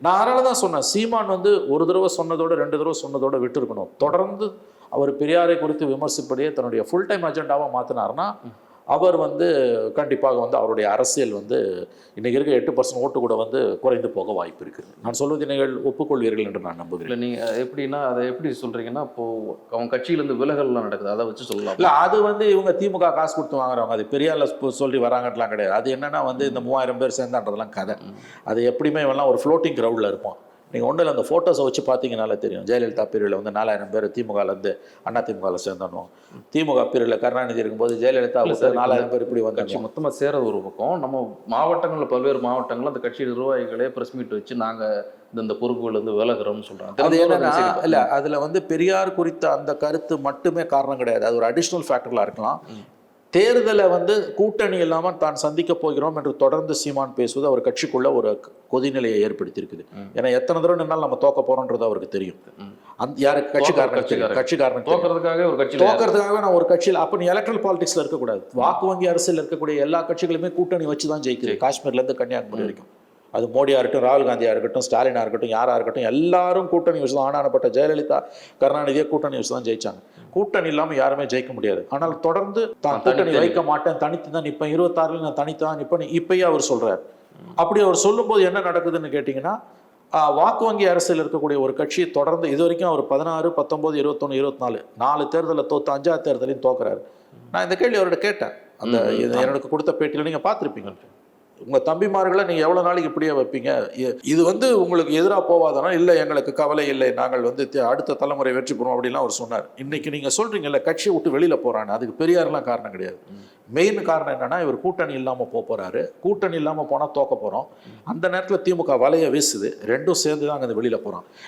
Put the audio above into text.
நான் அதனால தான் சொன்னேன், சீமான் வந்து ஒரு தடவை சொன்னதோட 2 தடவை சொன்னதோட விட்டுருக்கணும். தொடர்ந்து அவர் பெரியாரை குறித்து விமர்சிப்பதையே தன்னுடைய ஃபுல் டைம் அஜெண்டாவாக மாற்றினார்னா அவர் வந்து கண்டிப்பாக வந்து அவருடைய அரசியல் வந்து இன்றைக்கி இருக்க 8% ஓட்டு கூட வந்து குறைந்து போக வாய்ப்பு இருக்குது. நான் சொல்வதை நீங்கள் ஒப்புக்கொள்வீர்கள் என்று நான் நம்புகிறேன். இல்லை நீங்கள் எப்படின்னா அதை எப்படி சொல்கிறீங்கன்னா, இப்போது அவங்க கட்சியிலேருந்து விலகல்லாம் நடக்குது, அதை வச்சு சொல்லலாம். இல்லை, அது வந்து இவங்க திமுக காசு கொடுத்து வாங்குறவங்க, அது பெரியாரில் சொல்லி வராங்கலாம் கிடையாது. அது என்னென்னா வந்து இந்த 3000 பேர் சேர்ந்தான்றதெல்லாம் கதை. அது எப்படியுமே இவெல்லாம் ஒரு ஃப்ளோட்டிங் கிரவுண்டில் இருப்போம். நீங்கள் ஒன்றில் அந்த ஃபோட்டோஸை வச்சு பார்த்தீங்கனாலே தெரியும். ஜெயலலிதா பீரியடில் வந்து 4000 பேர் திமுகலேருந்து அதிமுகவில் சேர்ந்தோம். திமுக பீரியடில் கருணாநிதி இருக்கும்போது ஜெயலலிதா 4000 பேர் இப்படி வந்து கட்சி மொத்தமாக சேரது ஒரு பக்கம். நம்ம மாவட்டங்களில் பல்வேறு மாவட்டங்களில் அந்த கட்சி நிர்வாகிகளே ப்ரெஸ் மீட் வச்சு நாங்கள் இந்த பொறுப்புகள் வந்து விலகிறோம்னு சொல்கிறாங்க. அது என்னன்னா இல்லை, அதில் வந்து பெரியார் குறித்த அந்த கருத்து மட்டுமே காரணம் கிடையாது. அது ஒரு அடிஷ்னல் ஃபேக்டர்களாக இருக்கலாம். தேர்தலை வந்து கூட்டணி இல்லாமல் தான் சந்திக்க போகிறோம் என்று தொடர்ந்து சீமான் பேசுவது அவர் கட்சிக்குள்ள ஒரு கொதிநிலையை ஏற்படுத்தியிருக்குது. ஏன்னா எத்தனை தடவை நின்னாலும் நம்ம தோக்க போறோன்றது அவருக்கு தெரியும். அந்த யாருக்கு கட்சிக்காரன் தோக்கிறதுக்காக ஒரு கட்சி தோக்கிறதுக்காக நான் ஒரு கட்சியில் அப்போ நீ எலக்ட்ரல் பாலிடிக்ஸ்ல இருக்கக்கூடாது. வாக்கு வங்கி அரசியல் இருக்கக்கூடிய எல்லா கட்சிகளுமே கூட்டணி வச்சு தான் ஜெயிக்குது. காஷ்மீர்லேருந்து கன்னியாகுமரி வரைக்கும். அது மோடியாக இருக்கட்டும், ராகுல் காந்தியாக இருக்கட்டும், ஸ்டாலினாக இருக்கட்டும், யாராக இருக்கட்டும், எல்லாரும் கூட்டணி வச்சு தான். ஆனானப்பட்ட ஜெயலலிதா கருணாநிதியை கூட்டணி வச்சு தான் ஜெயிச்சாங்க. கூட்டணி இல்லாமல் யாருமே ஜெயிக்க முடியாது. ஆனால் தொடர்ந்து தான் கூட்டணி வைக்க மாட்டேன், தனித்து தான் நிற்பேன், 26 நான் தனித்து தான் நிற்பேன் இப்பயே அவர் சொல்றாரு. அப்படி அவர் சொல்லும்போது என்ன நடக்குதுன்னு கேட்டிங்கன்னா, வாக்கு வங்கி அரசியல் இருக்கக்கூடிய ஒரு கட்சியை தொடர்ந்து இது வரைக்கும் அவர் 16, 19, 21, 24 4 தேர்தலில் தோத்து 5ஆவது தேர்தலையும் தோக்குறாரு. நான் இந்த கேள்வி அவர்கிட்ட கேட்டேன். அந்த எனக்கு கொடுத்த பேட்டியில் நீங்கள் பார்த்துருப்பீங்க. உங்கள் தம்பிமார்களை நீங்கள் எவ்வளோ நாளைக்கு இப்படியே வைப்பீங்க? இது வந்து உங்களுக்கு எதிராக போவாதானா? இல்லை, எங்களுக்கு கவலை இல்லை, நாங்கள் வந்து அடுத்த தலைமுறை வெற்றி பெறுவோம் அப்படிலாம் அவர் சொன்னார். இன்றைக்கி நீங்கள் சொல்கிறீங்கல்ல கட்சியை விட்டு வெளியில் போகிறான்னு, அதுக்கு பெரியாரெலாம் காரணம் கிடையாது. மெயின் காரணம் என்னென்னா, இவர் கூட்டணி இல்லாமல் போகிறாரு. கூட்டணி இல்லாமல் போனால் தோக்க போகிறோம். அந்த நேரத்தில் திமுக வலையை வீசுது. ரெண்டும் சேர்ந்து தான் அங்கே வெளியில் போகிறோம்.